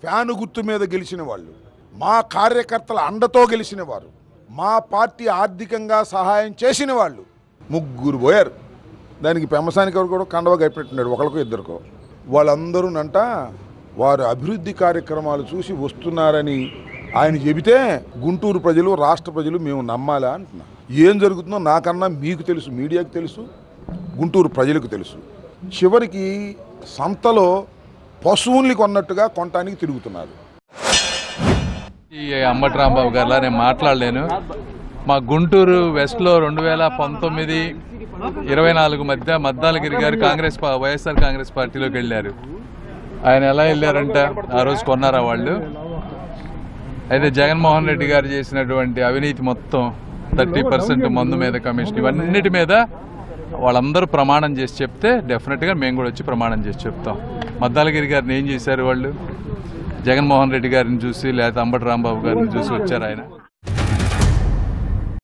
Fan గుర్తు మీద గెలిచిన వాళ్ళు, మా కార్యకర్తల అండతో గెలిచిన వారు, మా పార్టీ ఆర్థికంగా సహాయం చేసిన వాళ్ళు ముగ్గురు పోయారు. దానికి పెమ్మసానికి ఎవరు కూడా కండవ కప్పెట్టున్నాడు, ఒకరికో ఇద్దరికో. వాళ్ళందరూనంట వారు అభివృద్ధి కార్యక్రమాలు చూసి వస్తున్నారని ఆయన చెబితే గుంటూరు ప్రజలు, రాష్ట్ర ప్రజలు మేము నమ్మాలా అంటున్నా. ఏం జరుగుతుందో నాకన్నా మీకు తెలుసు, మీడియాకు తెలుసు, గుంటూరు ప్రజలకు తెలుసు. చివరికి సంతలో పశువుల్ని కొన్నట్టుగా కొనటానికి తిరుగుతున్నారు. ఈ అంబటి రాంబాబు గారిలా నేను మాట్లాడలేను. మా గుంటూరు వెస్ట్లో 2019-24 మధ్య మద్దాలగిరి గారు వైఎస్ఆర్ కాంగ్రెస్ పార్టీలోకి వెళ్ళారు. ఆయన ఎలా వెళ్ళారంట, ఆ రోజు కొన్నారా వాళ్ళు. అయితే జగన్మోహన్ రెడ్డి గారు చేసినటువంటి అవినీతి మొత్తం 30% మందు మీద కమిషన్, ఇవన్నిటి మీద వాళ్ళందరూ ప్రమాణం చేసి చెప్తే డెఫినెట్గా మేము కూడా వచ్చి ప్రమాణం చేసి చెప్తాం. మద్దాలగిరి గారిని ఏం చేశారు వాళ్ళు? జగన్మోహన్ రెడ్డి గారిని చూసి లేకపోతే అంబటి రాంబాబు గారిని చూసి వచ్చారు ఆయన.